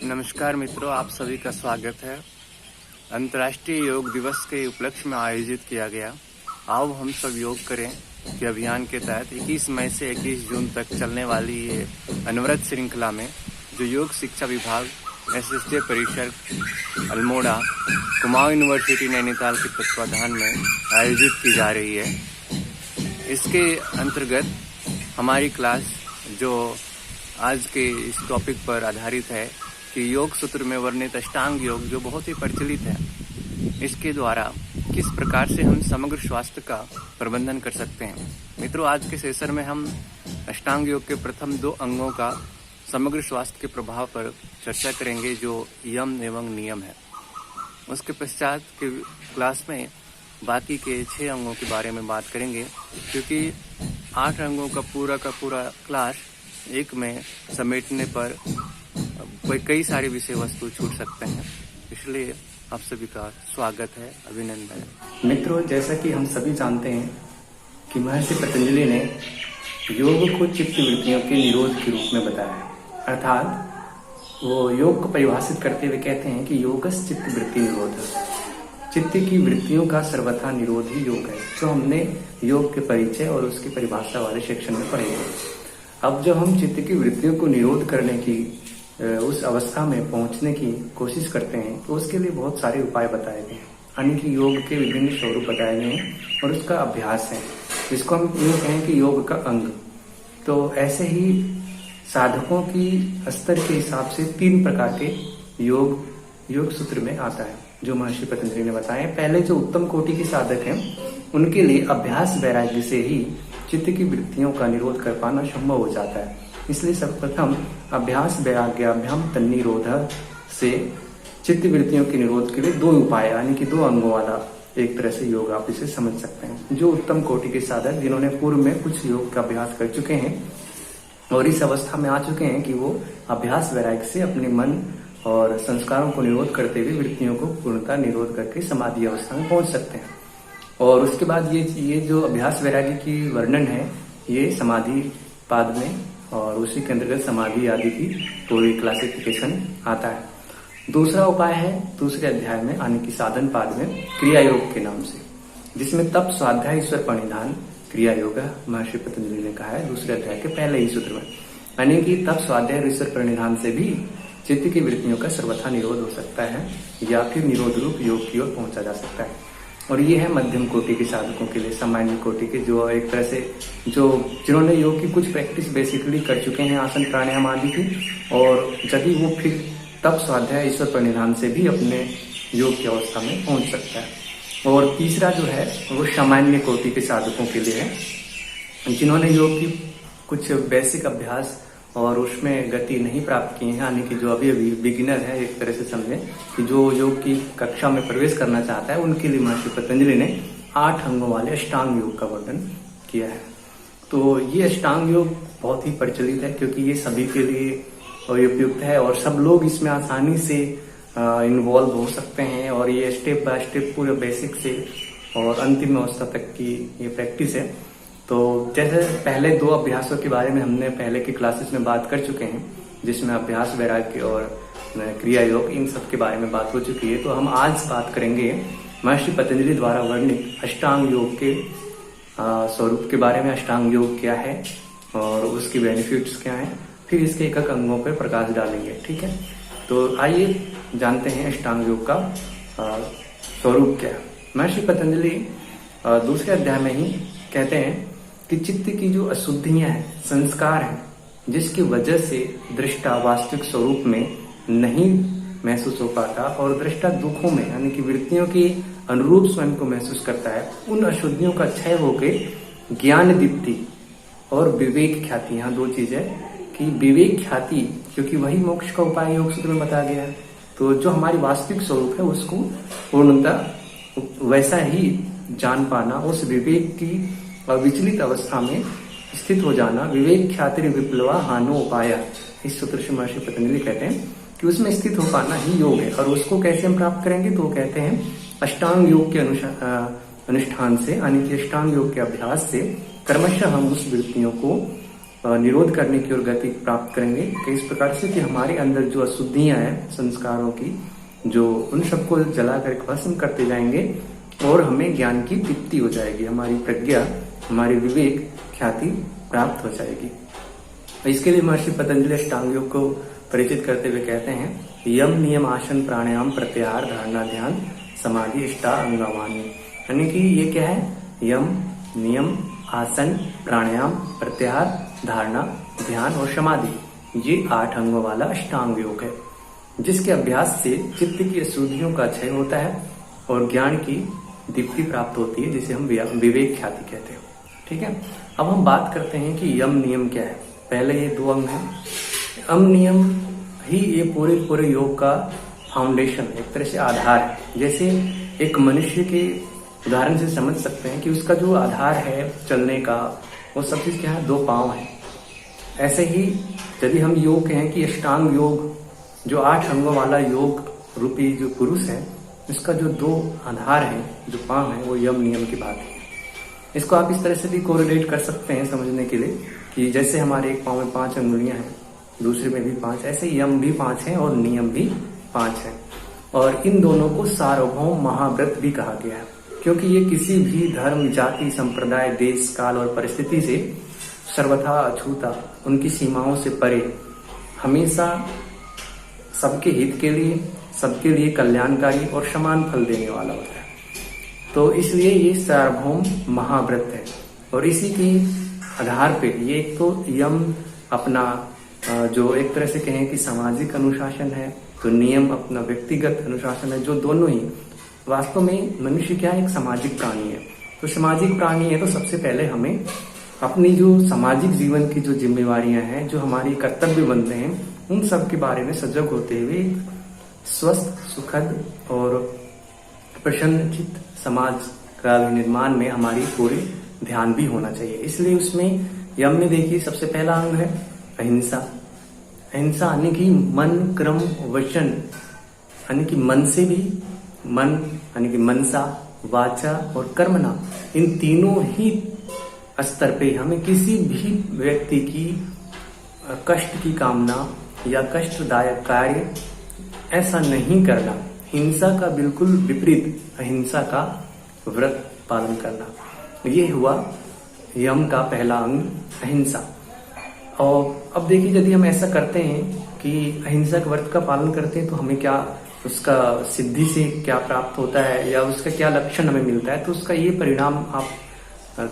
नमस्कार मित्रों, आप सभी का स्वागत है। अंतर्राष्ट्रीय योग दिवस के उपलक्ष्य में आयोजित किया गया आओ हम सब योग करें के अभियान के तहत 21 मई से 21 जून तक चलने वाली ये अनवरत श्रृंखला में जो योग शिक्षा विभाग एसएसजे परिसर अल्मोड़ा कुमाऊं यूनिवर्सिटी नैनीताल के तत्वाधान में आयोजित की जा रही है। इसके अंतर्गत हमारी क्लास जो आज के इस टॉपिक पर आधारित है कि योग सूत्र में वर्णित अष्टांग योग जो बहुत ही प्रचलित है, इसके द्वारा किस प्रकार से हम समग्र स्वास्थ्य का प्रबंधन कर सकते हैं। मित्रों, आज के सेशन में हम अष्टांग योग के प्रथम 2 अंगों का समग्र स्वास्थ्य के प्रभाव पर चर्चा करेंगे, जो यम एवं नियम है। उसके पश्चात के क्लास में बाकी के 6 अंगों के बारे में बात करेंगे, क्योंकि 8 अंगों का पूरा क्लास एक में समेटने पर कई सारे विषय वस्तु छूट सकते हैं। इसलिए आप सभी का स्वागत है, अभिनंदन। मित्रों, जैसा कि हम सभी जानते हैं कि महर्षि पतंजलि ने योग को चित्त वृत्तियों के निरोध के रूप में बताया है। अर्थात वो योग को परिभाषित करते हुए कहते हैं कि योगस चित्त वृत्ति निरोध, चित्त की वृत्तियों का सर्वथा निरोध ही योग है, जो हमने योग के परिचय और उसकी परिभाषा वाले सेक्शन में पढ़े हैं। अब जब हम चित्त की वृत्तियों को निरोध करने की उस अवस्था में पहुंचने की कोशिश करते हैं, तो उसके लिए बहुत सारे उपाय बताए गए हैं, यानी कि योग के विभिन्न स्वरूप बताए गए हैं और उसका अभ्यास है, जिसको हम यूँ कहें कि योग का अंग। तो ऐसे ही साधकों की स्तर के हिसाब से 3 प्रकार के योग सूत्र में आता है, जो महर्षि पतंजलि ने बताए। पहले जो उत्तम कोटि के साधक हैं, उनके लिए अभ्यास वैराग्य से ही चित्त की वृत्तियों का निरोध कर पाना संभव हो जाता है। इसलिए सर्वप्रथम अभ्यास वैराग्याभ्याम तन्निरोध से चित्त वृत्तियों के निरोध के लिए 2 उपाय, यानी कि 2 अंगों वाला एक तरह से योग आप इसे समझ सकते हैं। जो उत्तम कोटि के साधक जिन्होंने पूर्व में कुछ योग का अभ्यास कर चुके हैं और इस अवस्था में आ चुके हैं कि वो अभ्यास वैराग्य से अपने मन और संस्कारों को निरोध करते हुए वृत्तियों को पूर्णतः निरोध करके समाधि अवस्था में पहुंच सकते हैं। और उसके बाद ये जो अभ्यास वैराग्य की वर्णन है, ये समाधि पाद में और उसी के अंतर्गत समाधि आदि की पूरी क्लासिफिकेशन आता है। दूसरा उपाय है दूसरे अध्याय में आने की साधन पाद में क्रिया योग के नाम से, जिसमें तप स्वाध्याय ईश्वर प्रणिधान क्रिया योग महर्षि पतंजलि ने कहा है दूसरे अध्याय के पहले ही सूत्र में, यानी कि तप स्वाध्याय ईश्वर प्रणिधान से भी चित्त की वृत्तियों का सर्वथा निरोध हो सकता है या फिर निरोध रूप योग की ओर पहुंचा जा सकता है। और ये है मध्यम कोटि के साधकों के लिए, सामान्य कोटि के, जो एक तरह से जिन्होंने योग की कुछ प्रैक्टिस बेसिकली कर चुके हैं आसन प्राणायाम आदि की, और यदि वो फिर तप स्वाध्याय ईश्वर प्रणिधान से भी अपने योग की अवस्था में पहुंच सकता है। और तीसरा जो है वो सामान्य कोटि के साधकों के लिए है, जिन्होंने योग की कुछ बेसिक अभ्यास और उसमें गति नहीं प्राप्त की है, यानी कि जो अभी बिगिनर है, एक तरह से समझे कि जो योग की कक्षा में प्रवेश करना चाहता है, उनके लिए महर्षि पतंजलि ने 8 अंगों वाले अष्टांग योग का वर्णन किया है। तो ये अष्टांग योग बहुत ही प्रचलित है, क्योंकि ये सभी के लिए उपयुक्त है और सब लोग इसमें आसानी से इन्वॉल्व हो सकते हैं। और ये स्टेप बाय स्टेप पूरे बेसिक से और अंतिम अवस्था तक की ये प्रैक्टिस है। तो जैसे पहले 2 अभ्यासों के बारे में हमने पहले की क्लासेस में बात कर चुके हैं, जिसमें अभ्यास वैराग्य और क्रिया योग, इन सब के बारे में बात हो चुकी है। तो हम आज बात करेंगे महर्षि पतंजलि द्वारा वर्णित अष्टांग योग के स्वरूप के बारे में। अष्टांग योग क्या है और उसकी बेनिफिट्स क्या हैं, फिर इसके एक अंगों पर प्रकाश डालेंगे। ठीक है, तो आइए जानते हैं अष्टांग योग का स्वरूप क्या है। महर्षि पतंजलि दूसरे अध्याय में ही कहते हैं कि चित्त की जो अशुद्धियां हैं, संस्कार हैं, जिसकी वजह से दृष्टा वास्तविक स्वरूप में नहीं महसूस हो पाता और दृष्टा दुखों में, यानी कि वृत्तियों के अनुरूप स्वयं को महसूस करता है, उन अशुद्धियों का क्षय होकर ज्ञान दीप्ति और विवेक ख्याति, यहाँ 2 चीज है कि विवेक ख्याति, क्योंकि वही मोक्ष का उपाय योग सूत्र में बताया गया है। तो जो हमारी वास्तविक स्वरूप है उसको पूर्णतः वैसा ही जान पाना, उस विवेक की विचलित अवस्था में स्थित हो जाना, विवेक ख्याति विप्लवा हानो उपाय, इस सूत्र से महर्षि पतंजलि कहते हैं कि उसमें स्थित हो पाना ही योग है। और उसको कैसे हम प्राप्त करेंगे, तो कहते हैं अष्टांग योग के अनुष्ठान से, यानी कि अष्टांग योग के अभ्यास से क्रमशः हम उस वृत्तियों को निरोध करने की ओर गति प्राप्त करेंगे कि इस प्रकार से कि हमारे अंदर जो अशुद्धियां हैं संस्कारों की, जो उन सबको जला कर भस्म करते जाएंगे और हमें ज्ञान की तृप्ति हो जाएगी, हमारी प्रज्ञा, हमारी विवेक ख्याति प्राप्त हो जाएगी। इसके लिए महर्षि पतंजलि अष्टांग योग को परिचित करते हुए कहते हैं, यम नियम आसन प्राणायाम प्रत्याहार धारणा ध्यान समाधि इष्टा अंगवानी। यानी कि ये क्या है, यम नियम आसन प्राणायाम प्रत्याहार धारणा ध्यान और समाधि, ये 8 अंगों वाला अष्टांग योग है, जिसके अभ्यास से चित्त की अशुद्धियों का क्षय होता है और ज्ञान की दीप्ति प्राप्त होती है, जिसे हम विवेक ख्याति कहते हैं। ठीक है, अब हम बात करते हैं कि यम नियम क्या है। पहले ये 2 अंग हैं। यम नियम ही ये पूरे योग का फाउंडेशन, एक तरह से आधार है। जैसे एक मनुष्य के उदाहरण से समझ सकते हैं कि उसका जो आधार है चलने का, वो सब चीज क्या है, 2 पांव है। ऐसे ही यदि हम योग कहें कि अष्टांग योग, जो 8 अंगों वाला योग रूपी जो पुरुष है, इसका जो 2 आधार है, जो पांव है, वो यम नियम की बात है। इसको आप इस तरह से भी कोरिलेट कर सकते हैं समझने के लिए कि जैसे हमारे एक पांव में 5 अंगुलियां हैं, दूसरे में भी 5, ऐसे यम भी 5 हैं और नियम भी 5 हैं। और इन दोनों को सार्वभौम महाव्रत भी कहा गया है, क्योंकि ये किसी भी धर्म जाति संप्रदाय देश काल और परिस्थिति से सर्वथा अछूता, उनकी सीमाओं से परे, हमेशा सबके हित के लिए, सबके लिए कल्याणकारी और समान फल देने वाला होता है। तो इसलिए ये सार्वभौम महाव्रत है। और इसी के आधार पे ये एक तो यम अपना जो एक तरह से कहें कि सामाजिक अनुशासन है, तो नियम अपना व्यक्तिगत अनुशासन है, जो दोनों ही वास्तव में मनुष्य क्या है, एक सामाजिक प्राणी है। तो सामाजिक प्राणी है तो सबसे पहले हमें अपनी जो सामाजिक जीवन की जो जिम्मेवारियां हैं, जो हमारी कर्तव्य बनते हैं, उन सब के बारे में सजग होते हुए स्वस्थ सुखद और प्रसन्नचित्त समाज का निर्माण में हमारी पूरी ध्यान भी होना चाहिए। इसलिए उसमें यम में देखिए सबसे पहला अंग है अहिंसा। अहिंसा यानी कि मन क्रम वचन, यानी कि मन से भी, मन यानी कि मनसा, वाचा और कर्मणा, इन तीनों ही स्तर पे हमें किसी भी व्यक्ति की कष्ट की कामना या कष्टदायक कार्य ऐसा नहीं करना। हिंसा का बिल्कुल विपरीत अहिंसा का व्रत पालन करना, ये हुआ यम का पहला अंग अहिंसा। और अब देखिए यदि हम ऐसा करते हैं कि अहिंसक व्रत का पालन करते हैं तो हमें क्या उसका सिद्धि से क्या प्राप्त होता है या उसका क्या लक्षण हमें मिलता है, तो उसका ये परिणाम आप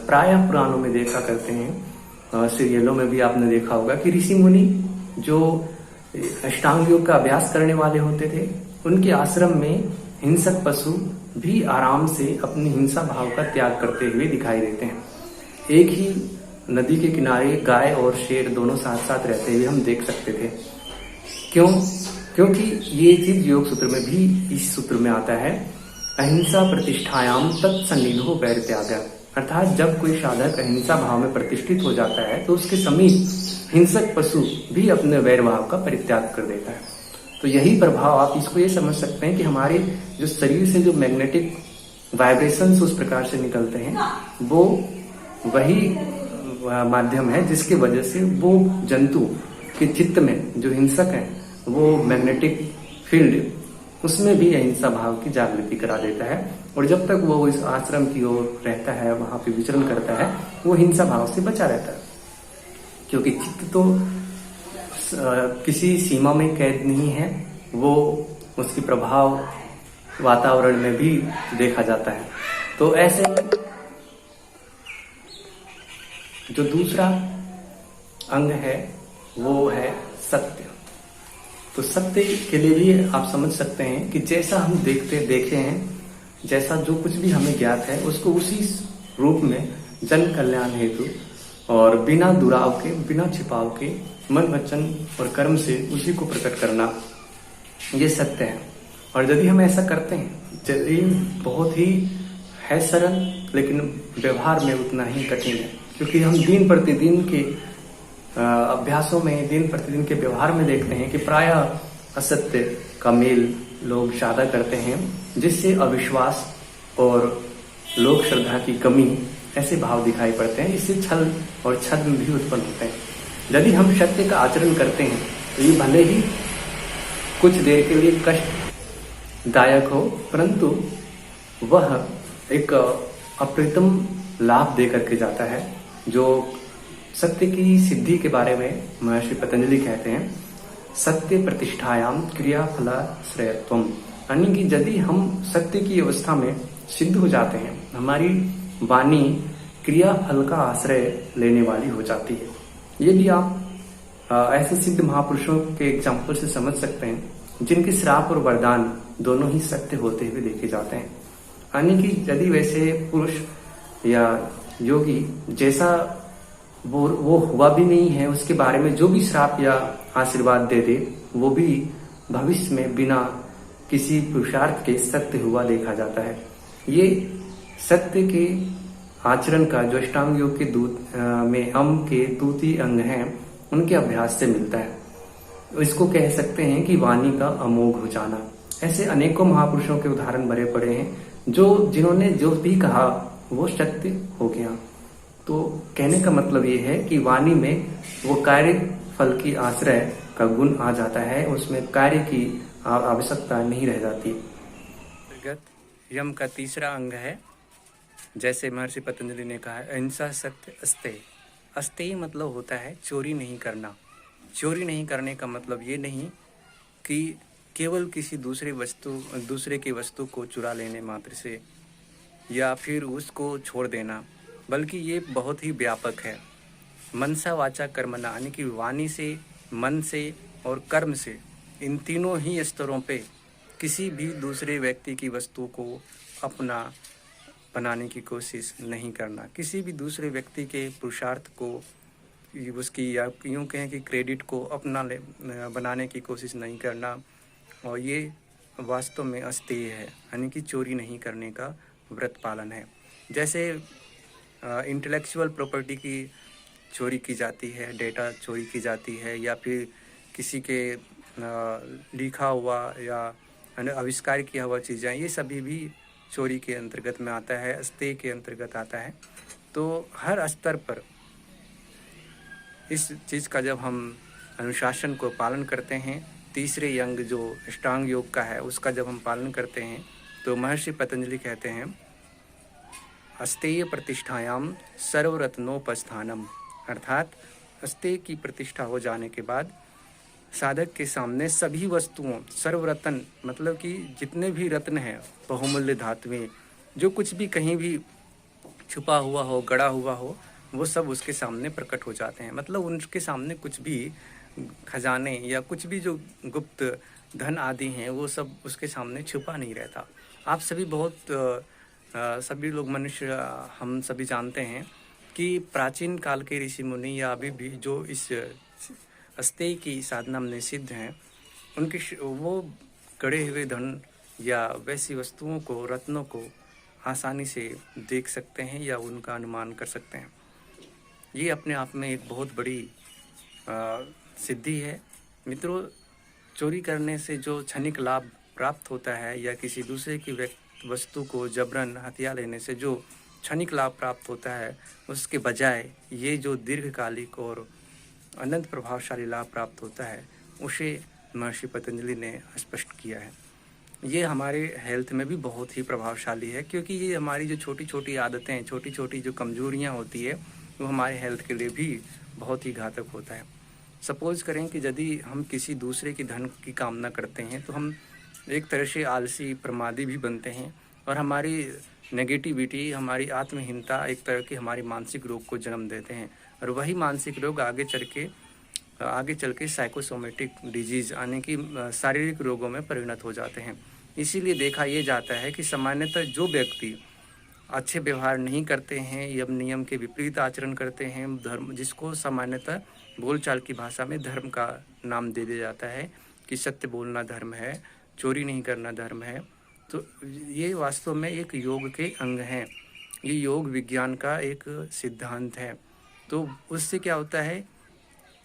प्रायः पुराणों में देखा करते हैं, सीरियलों में भी आपने देखा होगा कि ऋषि मुनि जो अष्टांग योग का अभ्यास करने वाले होते थे, उनके आश्रम में हिंसक पशु भी आराम से अपनी हिंसा भाव का त्याग करते हुए दिखाई देते हैं। एक ही नदी के किनारे गाय और शेर दोनों साथ साथ रहते हुए हम देख सकते थे। क्यों? क्योंकि ये चीज योग सूत्र में भी इस सूत्र में आता है, अहिंसा प्रतिष्ठायाम तत्सन्निधो वैर त्याग। अर्थात जब कोई साधक अहिंसा भाव में प्रतिष्ठित हो जाता है तो उसके समीप हिंसक पशु भी अपने वैर भाव का परित्याग कर देता है। तो यही प्रभाव आप इसको ये समझ सकते हैं कि हमारे जो शरीर से जो मैग्नेटिक वाइब्रेशंस उस प्रकार से निकलते हैं, वो वही माध्यम है जिसकी वजह से वो जंतु के चित्त में जो हिंसक है वो मैग्नेटिक फील्ड उसमें भी अहिंसा भाव की जागृति करा देता है। और जब तक वो इस आश्रम की ओर रहता है, वहां पे विचरण करता है, वो हिंसा भाव से बचा रहता है, क्योंकि चित्त तो किसी सीमा में कैद नहीं है, वो उसकी प्रभाव वातावरण में भी देखा जाता है। तो ऐसे जो दूसरा अंग है वो है सत्य। तो सत्य के लिए भी आप समझ सकते हैं कि जैसा हम देखे हैं, जैसा जो कुछ भी हमें ज्ञात है उसको उसी रूप में जन कल्याण हेतु और बिना दुराव के, बिना छिपाव के, मन वचन और कर्म से उसी को प्रकट करना, ये सत्य है। और यदि हम ऐसा करते हैं, यदि बहुत ही है सरल लेकिन व्यवहार में उतना ही कठिन है, क्योंकि हम दिन प्रतिदिन के अभ्यासों में, दिन प्रतिदिन के व्यवहार में देखते हैं कि प्रायः असत्य का मेल लोग ज्यादा करते हैं, जिससे अविश्वास और लोक श्रद्धा की कमी ऐसे भाव दिखाई पड़ते हैं। इससे छल और छद्म भी उत्पन्न होते हैं। यदि हम सत्य का आचरण करते हैं तो ये भले ही कुछ देर के लिए कष्टदायक हो, परंतु वह एक अप्रतिम लाभ दे करके जाता है। जो सत्य की सिद्धि के बारे में महर्षि पतंजलि कहते हैं, सत्य प्रतिष्ठायाम क्रिया फल श्रेयत्वम, यानी कि यदि हम सत्य की अवस्था में सिद्ध हो जाते हैं, हमारी वाणी क्रिया फल का आश्रय लेने वाली हो जाती है। ये भी आप ऐसे सिद्ध महापुरुषों के एग्जाम्पल से समझ सकते हैं जिनके श्राप और वरदान दोनों ही सत्य होते हुए देखे जाते हैं। यानी कि यदि वैसे पुरुष या योगी जैसा वो हुआ भी नहीं है, उसके बारे में जो भी श्राप या आशीर्वाद दे दे वो भी भविष्य में बिना किसी पुरुषार्थ के सत्य हुआ देखा जाता है। ये सत्य के आचरण का जो अष्टांग योग के में के दूती अंग हैं, उनके अभ्यास से मिलता है। इसको कह सकते हैं कि वाणी का अमोघ हो जाना। ऐसे अनेकों महापुरुषों के उदाहरण भरे पड़े हैं जिन्होंने जो भी कहा वो सत्य हो गया। तो कहने का मतलब ये है कि वाणी में वो कार्य फल की आश्रय का गुण आ जाता है, उसमें कार्य की आवश्यकता नहीं रह जाती। यम का तीसरा अंग है, जैसे महर्षि पतंजलि ने कहा, अहिंसा सत्य अस्तेय। अस्तेय मतलब होता है चोरी नहीं करना। चोरी नहीं करने का मतलब ये नहीं कि केवल किसी दूसरे की वस्तु को चुरा लेने मात्र से या फिर उसको छोड़ देना, बल्कि ये बहुत ही व्यापक है। मनसा वाचा कर्मणा, यानी कि वाणी से, मन से और कर्म से, इन तीनों ही स्तरों पे किसी भी दूसरे व्यक्ति की वस्तु को अपना बनाने की कोशिश नहीं करना, किसी भी दूसरे व्यक्ति के पुरुषार्थ को, उसकी या यूँ कहें कि क्रेडिट को अपना बनाने की कोशिश नहीं करना। और ये वास्तव में अस्तेय है, यानी कि चोरी नहीं करने का व्रत पालन है। जैसे इंटेलेक्चुअल प्रॉपर्टी की चोरी की जाती है, डेटा चोरी की जाती है, या फिर किसी के लिखा हुआ या आविष्कार किया हुआ चीज़ें, ये सभी भी चोरी के अंतर्गत में आता है, अस्तेय के अंतर्गत आता है। तो हर स्तर पर इस चीज़ का जब हम अनुशासन को पालन करते हैं, तीसरे अंग जो अष्टांग योग का है उसका जब हम पालन करते हैं, तो महर्षि पतंजलि कहते हैं अस्तेय प्रतिष्ठायाम सर्वरत्नोपस्थानम, अर्थात अस्तेय की प्रतिष्ठा हो जाने के बाद साधक के सामने सभी वस्तुओं, सर्वरत्न मतलब कि जितने भी रत्न हैं, बहुमूल्य धातुएं, जो कुछ भी कहीं भी छुपा हुआ हो, गड़ा हुआ हो, वो सब उसके सामने प्रकट हो जाते हैं। मतलब उनके सामने कुछ भी खजाने या कुछ भी जो गुप्त धन आदि हैं वो सब उसके सामने छुपा नहीं रहता। आप सभी सभी लोग मनुष्य, हम सभी जानते हैं कि प्राचीन काल के ऋषि मुनि या अभी भी जो इस अस्तेय की साधना में सिद्ध हैं, उनके वो गड़े हुए धन या वैसी वस्तुओं को, रत्नों को आसानी से देख सकते हैं या उनका अनुमान कर सकते हैं। ये अपने आप में एक बहुत बड़ी सिद्धि है। मित्रों, चोरी करने से जो क्षणिक लाभ प्राप्त होता है या किसी दूसरे की वस्तु को जबरन हथिया लेने से जो क्षणिक लाभ प्राप्त होता है, उसके बजाय ये जो दीर्घकालिक और अनंत प्रभावशाली लाभ प्राप्त होता है, उसे महर्षि पतंजलि ने स्पष्ट किया है। ये हमारे हेल्थ में भी बहुत ही प्रभावशाली है, क्योंकि ये हमारी जो छोटी छोटी आदतें, छोटी छोटी जो कमजोरियां होती है, वो हमारे हेल्थ के लिए भी बहुत ही घातक होता है। सपोज करें कि यदि हम किसी दूसरे की धन की कामना करते हैं, तो हम एक तरह से आलसी, प्रमादी भी बनते हैं, और हमारी नेगेटिविटी, हमारी आत्महीनता एक तरह की हमारी मानसिक रोग को जन्म देते हैं, और वही मानसिक रोग आगे चल के साइकोसोमेटिक डिजीज़, यानी कि शारीरिक रोगों में परिणत हो जाते हैं। इसीलिए देखा ये जाता है कि सामान्यतः जो व्यक्ति अच्छे व्यवहार नहीं करते हैं, यम नियम के विपरीत आचरण करते हैं, धर्म, जिसको सामान्यतः बोलचाल की भाषा में धर्म का नाम दे दिया जाता है कि सत्य बोलना धर्म है, चोरी नहीं करना धर्म है, तो ये वास्तव में एक योग के अंग हैं। ये योग विज्ञान का एक सिद्धांत है। तो उससे क्या होता है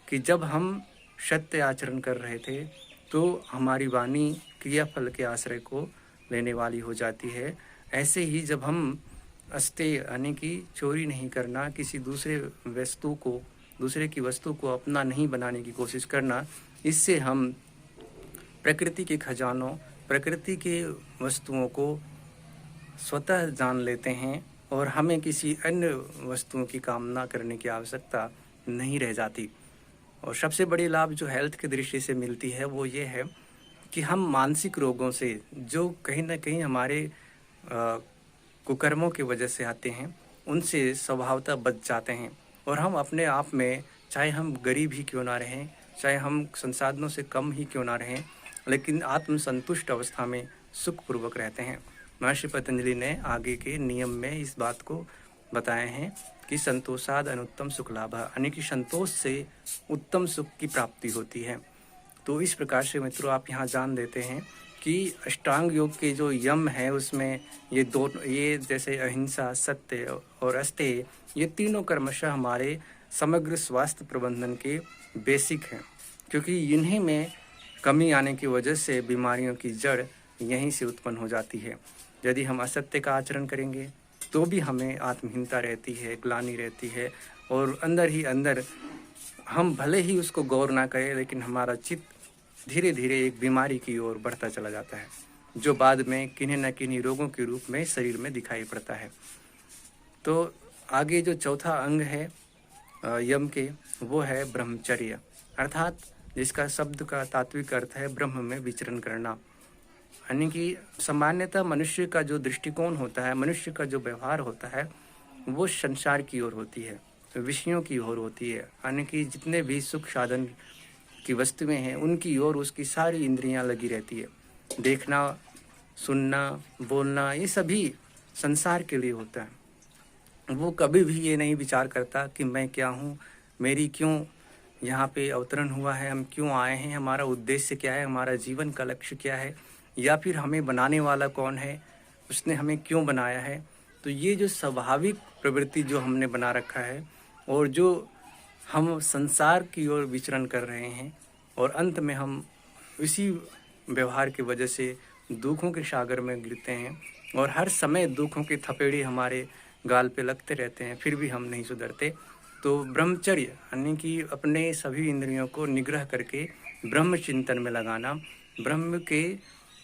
कि जब हम सत्य आचरण कर रहे थे, तो हमारी वाणी क्रियाफल के आश्रय को लेने वाली हो जाती है। ऐसे ही जब हम अस्तेय, यानी कि चोरी नहीं करना, किसी दूसरे वस्तु को दूसरे की वस्तु को अपना नहीं बनाने की कोशिश करना, इससे हम प्रकृति के खजानों, प्रकृति के वस्तुओं को स्वतः जान लेते हैं और हमें किसी अन्य वस्तुओं की कामना करने की आवश्यकता नहीं रह जाती। और सबसे बड़ी लाभ जो हेल्थ की दृष्टि से मिलती है वो ये है कि हम मानसिक रोगों से, जो कहीं ना कहीं हमारे कुकर्मों की वजह से आते हैं, उनसे स्वभावतः बच जाते हैं। और हम अपने आप में, चाहे हम गरीब ही क्यों ना रहें, चाहे हम संसाधनों से कम ही क्यों ना रहें, लेकिन आत्मसंतुष्ट अवस्था में सुखपूर्वक रहते हैं। महर्षि पतंजलि ने आगे के नियम में इस बात को बताए हैं कि संतोषाद अनुत्तम सुख लाभ, यानी कि संतोष से उत्तम सुख की प्राप्ति होती है। तो इस प्रकार से मित्रों आप यहाँ जान देते हैं कि अष्टांग योग के जो यम है उसमें ये जैसे अहिंसा, सत्य और अस्तेय, ये तीनों क्रमशः हमारे समग्र स्वास्थ्य प्रबंधन के बेसिक हैं, क्योंकि इन्हीं में कमी आने की वजह से बीमारियों की जड़ यहीं से उत्पन्न हो जाती है। यदि हम असत्य का आचरण करेंगे तो भी हमें आत्महीनता रहती है, ग्लानि रहती है, और अंदर ही अंदर हम भले ही उसको गौर ना करें, लेकिन हमारा चित्त धीरे धीरे एक बीमारी की ओर बढ़ता चला जाता है, जो बाद में किन्हीं न किन्हीं रोगों के रूप में शरीर में दिखाई पड़ता है। तो आगे जो चौथा अंग है यम के, वो है ब्रह्मचर्य, अर्थात जिसका शब्द का तात्विक अर्थ है ब्रह्म में विचरण करना। यानी कि सामान्यतः मनुष्य का जो दृष्टिकोण होता है, मनुष्य का जो व्यवहार होता है, वो संसार की ओर होती है, विषयों की ओर होती है। यानी कि जितने भी सुख साधन की वस्तुएं हैं उनकी ओर उसकी सारी इंद्रियां लगी रहती है। देखना, सुनना, बोलना, ये सभी संसार के लिए होता है। वो कभी भी ये नहीं विचार करता कि मैं क्या हूँ, मेरी क्यों यहाँ पे अवतरण हुआ है, हम क्यों आए हैं, हमारा उद्देश्य क्या है, हमारा जीवन का लक्ष्य क्या है, या फिर हमें बनाने वाला कौन है, उसने हमें क्यों बनाया है। तो ये जो स्वाभाविक प्रवृत्ति जो हमने बना रखा है और जो हम संसार की ओर विचरण कर रहे हैं, और अंत में हम इसी व्यवहार की वजह से दुखों के सागर में गिरते हैं और हर समय दुखों के थपेड़े हमारे गाल पे लगते रहते हैं, फिर भी हम नहीं सुधरते। तो ब्रह्मचर्य यानी कि अपने सभी इंद्रियों को निग्रह करके ब्रह्म चिंतन में लगाना, ब्रह्म के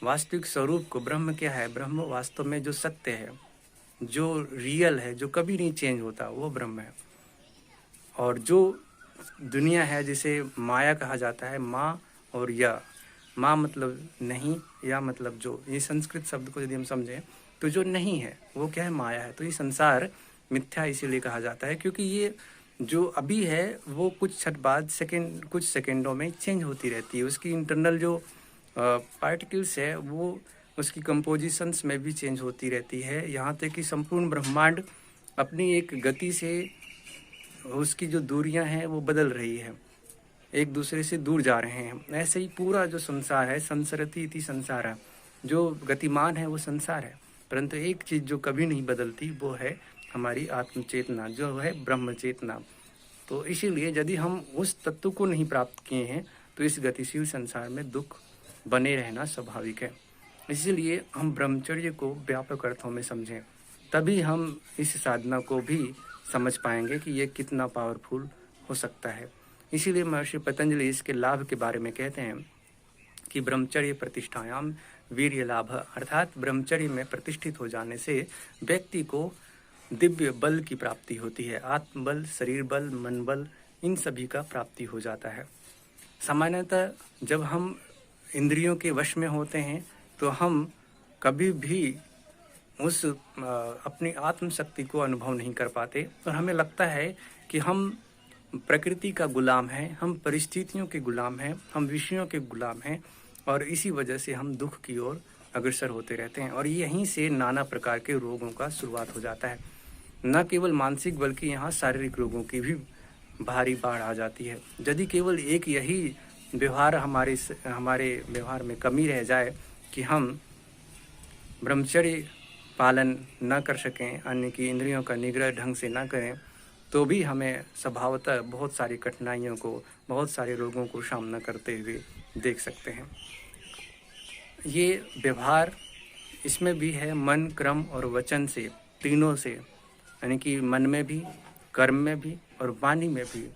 वास्तविक स्वरूप को, ब्रह्म क्या है, ब्रह्म वास्तव में जो सत्य है, जो रियल है, जो कभी नहीं चेंज होता, वो ब्रह्म है। और जो दुनिया है जिसे माया कहा जाता है, माँ और या, माँ मतलब नहीं, या मतलब जो, ये संस्कृत शब्द को यदि हम समझें तो जो नहीं है वो क्या है, माया है। तो ये संसार मिथ्या इसीलिए कहा जाता है क्योंकि ये जो अभी है वो कुछ क्षण बाद, कुछ सेकेंडों में चेंज होती रहती है। उसकी इंटरनल जो पार्टिकल्स है वो उसकी कंपोजिशंस में भी चेंज होती रहती है, यहाँ तक कि संपूर्ण ब्रह्मांड अपनी एक गति से उसकी जो दूरियां हैं वो बदल रही है, एक दूसरे से दूर जा रहे हैं। ऐसे ही पूरा जो संसार है, संसरति इति संसार, जो गतिमान है वो संसार है, परंतु एक चीज़ जो कभी नहीं बदलती वो है हमारी आत्मचेतना, जो है ब्रह्म चेतना। तो इसीलिए यदि हम उस तत्व को नहीं प्राप्त किए हैं तो इस गतिशील संसार में दुख बने रहना स्वाभाविक है। इसीलिए हम ब्रह्मचर्य को व्यापक अर्थों में समझें, तभी हम इस साधना को भी समझ पाएंगे कि ये कितना पावरफुल हो सकता है। इसीलिए महर्षि पतंजलि इसके लाभ के बारे में कहते हैं कि ब्रह्मचर्य प्रतिष्ठायाम वीर्य लाभ, अर्थात ब्रह्मचर्य में प्रतिष्ठित हो जाने से व्यक्ति को दिव्य बल की प्राप्ति होती है। आत्मबल, शरीर बल, मन बल, इन सभी का प्राप्ति हो जाता है। सामान्यतः जब हम इंद्रियों के वश में होते हैं तो हम कभी भी उस अपनी आत्मशक्ति को अनुभव नहीं कर पाते और हमें लगता है कि हम प्रकृति का गुलाम हैं, हम परिस्थितियों के गुलाम हैं, हम विषयों के गुलाम हैं, और इसी वजह से हम दुख की ओर अग्रसर होते रहते हैं। और यहीं से नाना प्रकार के रोगों का शुरुआत हो जाता है। न केवल मानसिक बल्कि यहाँ शारीरिक रोगों की भी भारी बाढ़ आ जाती है। यदि केवल एक यही व्यवहार हमारे व्यवहार में कमी रह जाए कि हम ब्रह्मचर्य पालन न कर सकें, यानी कि इंद्रियों का निग्रह ढंग से न करें, तो भी हमें स्वभावतः बहुत सारी कठिनाइयों को, बहुत सारे रोगों को सामना करते हुए देख सकते हैं। ये व्यवहार इसमें भी है मन, क्रम और वचन से, तीनों से, यानी कि मन में भी, कर्म में भी और वाणी में भी,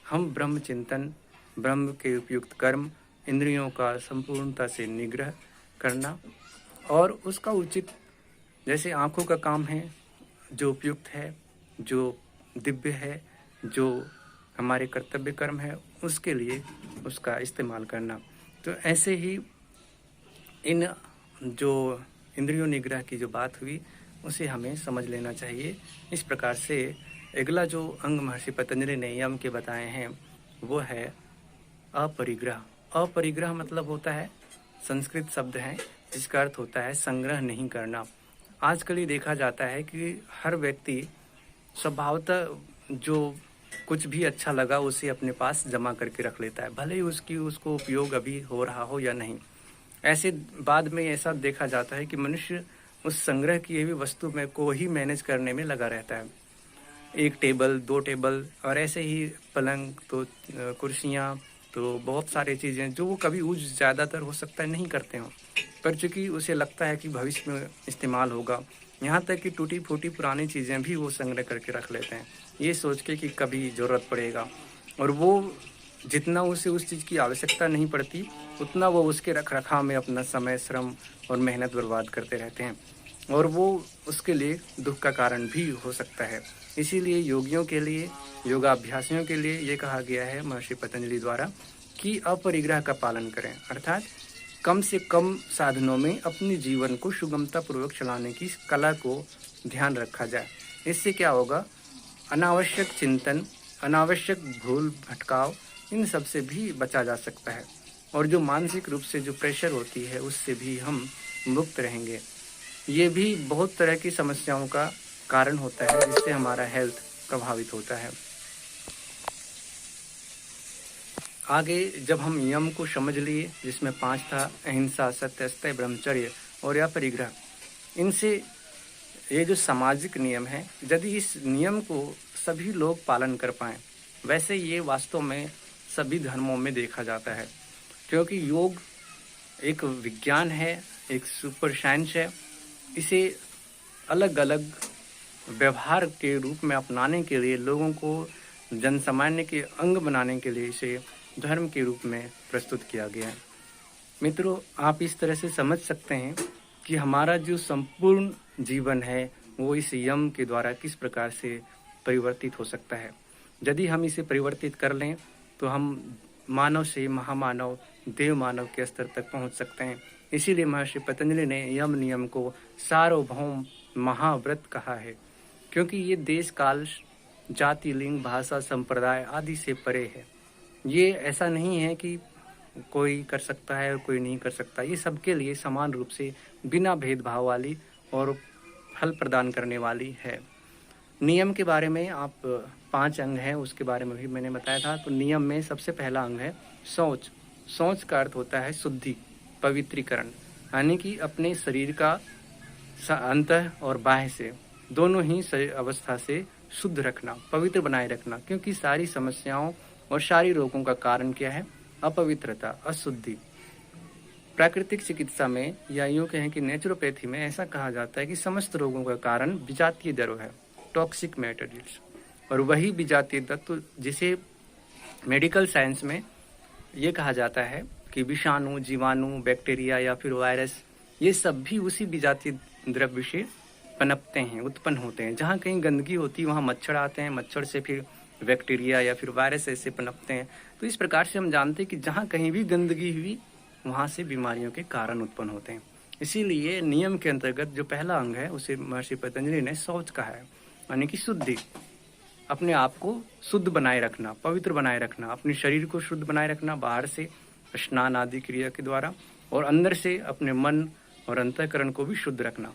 हम ब्रह्म चिंतन, ब्रह्म के उपयुक्त कर्म, इंद्रियों का संपूर्णता से निग्रह करना और उसका उचित, जैसे आँखों का काम है जो उपयुक्त है, जो दिव्य है, जो हमारे कर्तव्य कर्म है, उसके लिए उसका इस्तेमाल करना। तो ऐसे ही इन जो इंद्रियों निग्रह की जो बात हुई उसे हमें समझ लेना चाहिए। इस प्रकार से अगला जो अंग महर्षि पतंजलि ने यम के बताए हैं वो है अपरिग्रह। अपरिग्रह मतलब होता है, संस्कृत शब्द है जिसका अर्थ होता है संग्रह नहीं करना। आजकल ये देखा जाता है कि हर व्यक्ति स्वभावतः जो कुछ भी अच्छा लगा उसे अपने पास जमा करके रख लेता है, भले ही उसको उपयोग अभी हो रहा हो या नहीं। ऐसे बाद में ऐसा देखा जाता है कि मनुष्य उस संग्रह किए हुए वस्तु में को ही मैनेज करने में लगा रहता है। एक टेबल, 2 टेबल और ऐसे ही पलंग, तो कुर्सियाँ, तो बहुत सारी चीज़ें जो वो कभी यूज ज़्यादातर हो सकता है नहीं करते हों, पर चूँकि उसे लगता है कि भविष्य में इस्तेमाल होगा, यहाँ तक कि टूटी फूटी पुरानी चीज़ें भी वो संग्रह करके रख लेते हैं, ये सोच के कि कभी ज़रूरत पड़ेगा। और वो जितना उसे उस चीज़ की आवश्यकता नहीं पड़ती उतना वो उसके रख रखाव में अपना समय, श्रम और मेहनत बर्बाद करते रहते हैं, और वो उसके लिए दुख का कारण भी हो सकता है। इसीलिए योगियों के लिए, योगाभ्यासियों के लिए ये कहा गया है महर्षि पतंजलि द्वारा कि अपरिग्रह का पालन करें, अर्थात कम से कम साधनों में अपने जीवन को सुगमतापूर्वक चलाने की कला को ध्यान रखा जाए। इससे क्या होगा, अनावश्यक चिंतन, अनावश्यक भूल भटकाव, इन सब से भी बचा जा सकता है, और जो मानसिक रूप से जो प्रेशर होती है उससे भी हम मुक्त रहेंगे। ये भी बहुत तरह की समस्याओं का कारण होता है जिससे हमारा हेल्थ प्रभावित होता है। आगे जब हम यम को समझ लिए, जिसमें 5 था, अहिंसा, सत्य, अस्तेय, ब्रह्मचर्य और अपरिग्रह, इनसे ये जो सामाजिक नियम है, यदि इस नियम को सभी लोग पालन कर पाएं, वैसे ये वास्तव में सभी धर्मों में देखा जाता है, क्योंकि योग एक विज्ञान है, एक सुपर साइंस है। इसे अलग अलग व्यवहार के रूप में अपनाने के लिए, लोगों को जनसामान्य के अंग बनाने के लिए इसे धर्म के रूप में प्रस्तुत किया गया है। मित्रों, आप इस तरह से समझ सकते हैं कि हमारा जो संपूर्ण जीवन है वो इस यम के द्वारा किस प्रकार से परिवर्तित हो सकता है। यदि हम इसे परिवर्तित कर लें तो हम मानव से महामानव, देव मानव के स्तर तक पहुंच सकते हैं। इसीलिए महर्षि पतंजलि ने यम नियम को सार्वभौम महाव्रत कहा है, क्योंकि ये देश काल, जाति, लिंग, भाषा, संप्रदाय आदि से परे है। ये ऐसा नहीं है कि कोई कर सकता है और कोई नहीं कर सकता, ये सबके लिए समान रूप से बिना भेदभाव वाली और फल प्रदान करने वाली है। नियम के बारे में आप 5 अंग हैं उसके बारे में भी मैंने बताया था। तो नियम में सबसे पहला अंग है शौच। शौच का अर्थ होता है शुद्धि, पवित्रीकरण, यानी कि अपने शरीर का अंतः और बाह्य से दोनों ही अवस्था से शुद्ध रखना, पवित्र बनाए रखना, क्योंकि सारी समस्याओं और सारी रोगों का कारण क्या है, अपवित्रता, अशुद्धि। प्राकृतिक चिकित्सा में या यूँ कहें कि नेचुरोपैथी में ऐसा कहा जाता है कि समस्त रोगों का कारण विजातीय द्रव्य है, टॉक्सिक मेटेरियल्स, और वही विजातीय तत्व जिसे मेडिकल साइंस में ये कहा जाता है कि विषाणु, जीवाणु, बैक्टीरिया या फिर वायरस, ये सब भी उसी विजातीय द्रव्य से पनपते हैं, उत्पन्न होते हैं। जहाँ कहीं गंदगी होती है वहाँ मच्छर आते हैं, मच्छर से फिर बैक्टीरिया या फिर वायरस ऐसे पनपते हैं। तो इस प्रकार से हम जानते हैं कि जहाँ कहीं भी गंदगी हुई वहाँ से बीमारियों के कारण उत्पन्न होते हैं। इसीलिए नियम के अंतर्गत जो पहला अंग है उसे महर्षि पतंजलि ने शौच कहा है, यानी कि शुद्धि, अपने आप को शुद्ध बनाए रखना, पवित्र बनाए रखना, अपने शरीर को शुद्ध बनाए रखना, बाहर से स्नान आदि क्रिया के द्वारा, और अंदर से अपने मन और अंतःकरण को भी शुद्ध रखना।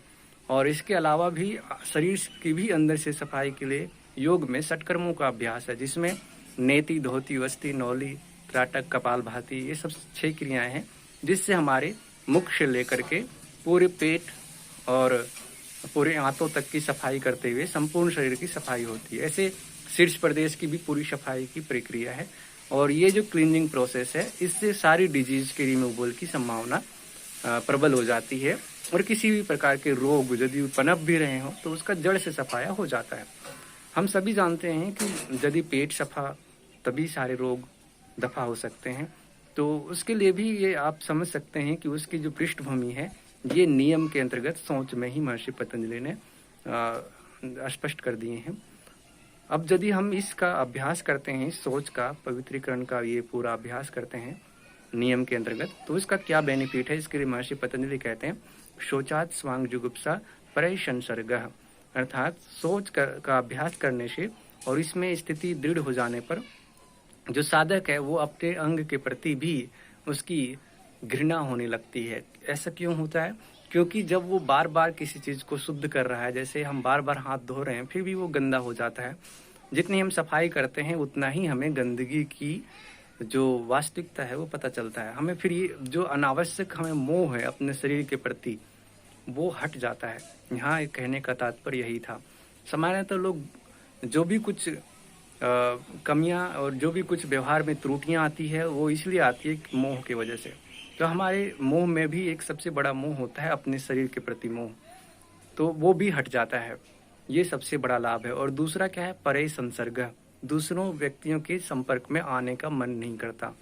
और इसके अलावा भी शरीर की भी अंदर से सफाई के लिए योग में षटकर्मों का अभ्यास है, जिसमें नेति, धोती, वस्ती, नौली, त्राटक, कपालभाति, ये सब 6 क्रियाएं हैं, जिससे हमारे मुख से लेकर के पूरे पेट और पूरे आंतों तक की सफाई करते हुए संपूर्ण शरीर की सफाई होती है। ऐसे शीर्ष प्रदेश की भी पूरी सफाई की प्रक्रिया है, और ये जो क्लीनिंग प्रोसेस है इससे सारी डिजीज के रिमूवल की संभावना प्रबल हो जाती है, और किसी भी प्रकार के रोग यदि पनप भी रहे हों तो उसका जड़ से सफाया हो जाता है। हम सभी जानते हैं कि यदि पेट सफा तभी सारे रोग दफा हो सकते हैं। तो उसके लिए भी ये आप समझ सकते हैं कि उसकी जो पृष्ठभूमि है ये नियम के अंतर्गत सोच में ही महर्षि पतंजलि ने स्पष्ट कर दिए हैं। अब यदि हम इसका अभ्यास करते हैं, सोच का पवित्रीकरण का ये पूरा अभ्यास करते हैं नियम के अंतर्गत, तो इसका क्या बेनिफिट है, इसके लिए महर्षि पतंजलि कहते हैं शोचात स्वांग जुगुप्सा परय संसर्गः, अर्थात सोच का अभ्यास करने से और इसमें स्थिति दृढ़ हो जाने पर जो साधक है वो अपने अंग के प्रति भी उसकी घृणा होने लगती है। ऐसा क्यों होता है? क्योंकि जब वो बार बार किसी चीज़ को शुद्ध कर रहा है, जैसे हम बार बार हाथ धो रहे हैं फिर भी वो गंदा हो जाता है। जितनी हम सफाई करते हैं उतना ही हमें गंदगी की जो वास्तविकता है वो पता चलता है। हमें फिर ये जो अनावश्यक हमें मोह है अपने शरीर के प्रति वो हट जाता है। यहाँ कहने का तात्पर्य यही था। सामान्यतः लोग जो भी कुछ कमियां और जो भी कुछ व्यवहार में त्रुटियां आती है वो इसलिए आती है मोह की वजह से। तो हमारे मोह में भी एक सबसे बड़ा मोह होता है अपने शरीर के प्रति मोह, तो वो भी हट जाता है। ये सबसे बड़ा लाभ है। और दूसरा क्या है? परय संसर्ग, दूसरों व्यक्तियों के संपर्क में आने का मन नहीं करता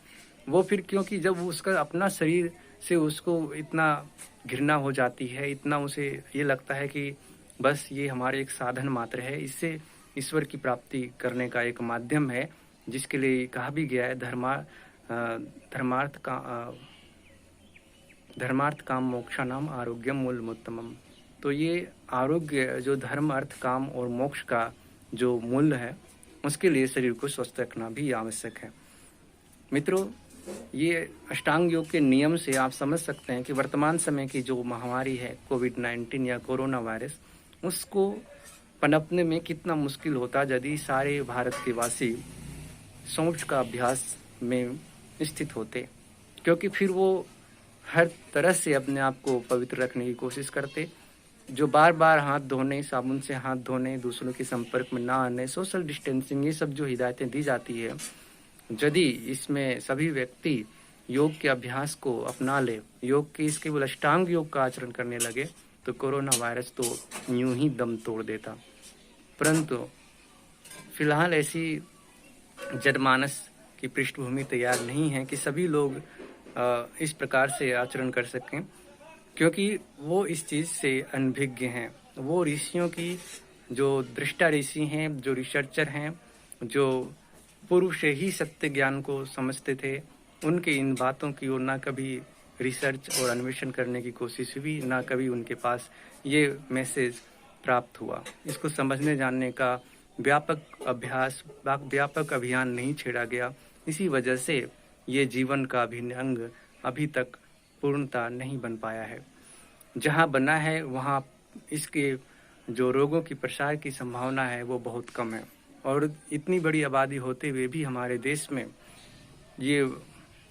वो फिर, क्योंकि जब उसका अपना शरीर से उसको इतना घृणा हो जाती है, इतना उसे ये लगता है कि बस ये हमारे एक साधन मात्र है, इससे ईश्वर की प्राप्ति करने का एक माध्यम है, जिसके लिए कहा भी गया है धर्मार्थ काम मोक्षा नाम आरोग्यम मूलमुत्तमम। तो ये आरोग्य जो धर्म अर्थ काम और मोक्ष का जो मूल्य है उसके लिए शरीर को स्वस्थ रखना भी आवश्यक है। मित्रों, ये अष्टांग योग के नियम से आप समझ सकते हैं कि वर्तमान समय की जो महामारी है कोविड-19 या कोरोना वायरस, उसको पनपने में कितना मुश्किल होता यदि सारे भारत के वासी सोच का अभ्यास में स्थित होते, क्योंकि फिर वो हर तरह से अपने आप को पवित्र रखने की कोशिश करते। जो बार बार हाथ धोने, साबुन से हाथ धोने, दूसरों के संपर्क में ना आने, सोशल डिस्टेंसिंग, ये सब जो हिदायतें दी जाती है, यदि इसमें सभी व्यक्ति योग के अभ्यास को अपना ले, योग के इसके केवल अष्टांग योग का आचरण करने लगे, तो कोरोना वायरस तो यूं ही दम तोड़ देता। परंतु फिलहाल ऐसी जनमानस की पृष्ठभूमि तैयार नहीं है कि सभी लोग इस प्रकार से आचरण कर सकें, क्योंकि वो इस चीज़ से अनभिज्ञ हैं। वो ऋषियों की जो दृष्टा ऋषि हैं, जो रिसर्चर हैं, जो पूर्व से ही सत्य ज्ञान को समझते थे, उनके इन बातों की ओर ना कभी रिसर्च और अन्वेषण करने की कोशिश हुई, ना कभी उनके पास ये मैसेज प्राप्त हुआ। इसको समझने जानने का व्यापक अभियान नहीं छेड़ा गया। इसी वजह से ये जीवन का अभिन्न अंग अभी तक पूर्णता नहीं बन पाया है। जहाँ बना है वहाँ इसके जो रोगों की प्रसार की संभावना है वो बहुत कम है, और इतनी बड़ी आबादी होते हुए भी हमारे देश में ये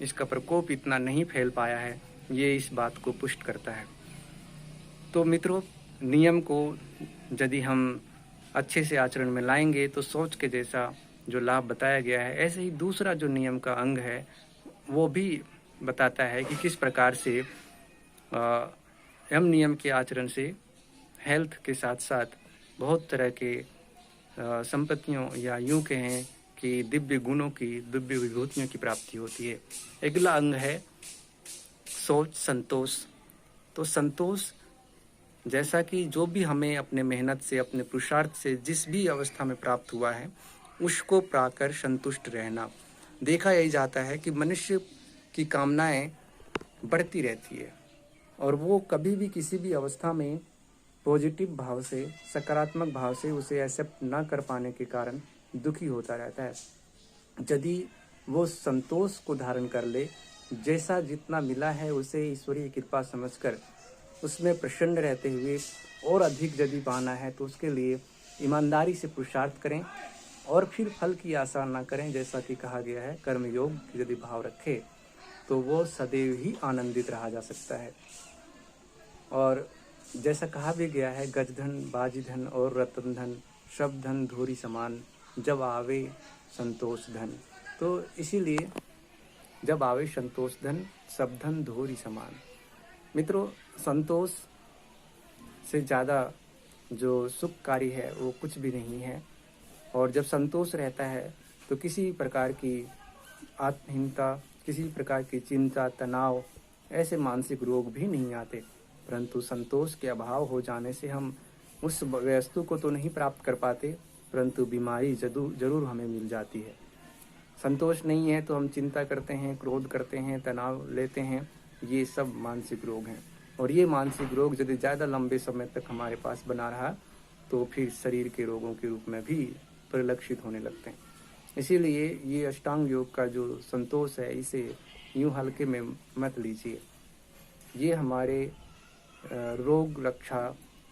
इसका प्रकोप इतना नहीं फैल पाया है, ये इस बात को पुष्ट करता है। तो मित्रों, नियम को यदि हम अच्छे से आचरण में लाएंगे तो सोच के जैसा जो लाभ बताया गया है, ऐसे ही दूसरा जो नियम का अंग है वो भी बताता है कि किस प्रकार से यम नियम के आचरण से हेल्थ के साथ साथ बहुत तरह के संपत्तियों या यूं कहें कि दिव्य गुणों की, दिव्य विभूतियों की प्राप्ति होती है। अगला अंग है सोच संतोष। तो संतोष जैसा कि जो भी हमें अपने मेहनत से, अपने पुरुषार्थ से जिस भी अवस्था में प्राप्त हुआ है उसको पाकर संतुष्ट रहना। देखा यही जाता है कि मनुष्य की कामनाएं बढ़ती रहती है और वो कभी भी किसी भी अवस्था में पॉजिटिव भाव से, सकारात्मक भाव से उसे एक्सेप्ट ना कर पाने के कारण दुखी होता रहता है। यदि वो संतोष को धारण कर ले, जैसा जितना मिला है उसे ईश्वरीय कृपा समझकर उसमें प्रसन्न रहते हुए और अधिक यदि पाना है तो उसके लिए ईमानदारी से पुरुषार्थ करें और फिर फल की आशा ना करें। जैसा कि कहा गया है, कर्मयोग यदि भाव रखे तो वो सदैव ही आनंदित रहा जा सकता है। और जैसा कहा भी गया है, गजधन, बाजीधन और रतन धन सब धन धूरी समान, जब आवे संतोष धन। तो इसीलिए जब आवे संतोष धन सब धन धूरी समान। मित्रों, संतोष से ज़्यादा जो सुखकारी है वो कुछ भी नहीं है। और जब संतोष रहता है तो किसी प्रकार की आत्महीनता, किसी प्रकार की चिंता, तनाव, ऐसे मानसिक रोग भी नहीं आते। परंतु संतोष के अभाव हो जाने से हम उस वस्तु को तो नहीं प्राप्त कर पाते, परंतु बीमारी जरूर हमें मिल जाती है। संतोष नहीं है तो हम चिंता करते हैं, क्रोध करते हैं, तनाव लेते हैं। ये सब मानसिक रोग हैं, और ये मानसिक रोग यदि ज़्यादा लंबे समय तक हमारे पास बना रहा तो फिर शरीर के रोगों के रूप में भी परिलक्षित होने लगते हैं। इसीलिए ये अष्टांग योग का जो संतोष है, इसे यूं हल्के में मत लीजिए। ये हमारे रोग रक्षा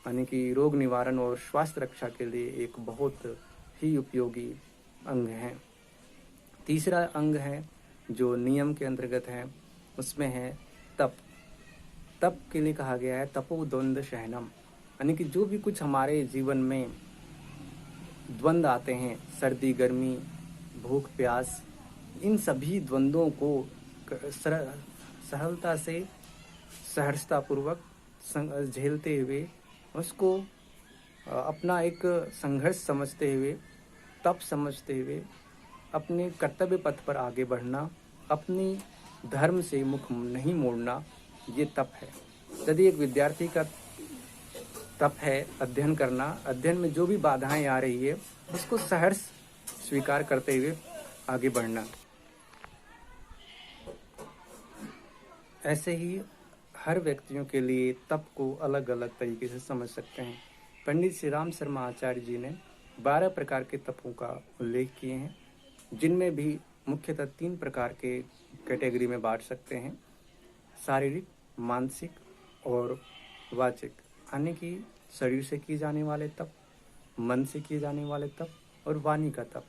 यानी कि रोग निवारण और स्वास्थ्य रक्षा के लिए एक बहुत ही उपयोगी अंग है। तीसरा अंग है जो नियम के अंतर्गत है, उसमें है तप। तप के लिए कहा गया है तपो द्वंद्व शहनम, यानी कि जो भी कुछ हमारे जीवन में द्वंद्व आते हैं, सर्दी गर्मी, भूख प्यास, इन सभी द्वंद्वों को सरलता से, सहर्षतापूर्वक झेलते हुए, उसको अपना एक संघर्ष समझते हुए, तप समझते हुए अपने कर्तव्य पथ पर आगे बढ़ना, अपनी धर्म से मुख नहीं मोड़ना, ये तप है। यदि एक विद्यार्थी का तप है अध्ययन करना, अध्ययन में जो भी बाधाएं आ रही है उसको सहर्ष स्वीकार करते हुए आगे बढ़ना। ऐसे ही हर व्यक्तियों के लिए तप को अलग अलग तरीके से समझ सकते हैं। पंडित श्री राम शर्मा आचार्य जी ने 12 प्रकार के तपों का उल्लेख किए हैं, जिनमें भी मुख्यतः 3 प्रकार के कैटेगरी में बांट सकते हैं: शारीरिक, मानसिक और वाचिक, यानी कि शरीर से किए जाने वाले तप, मन से किए जाने वाले तप और वाणी का तप।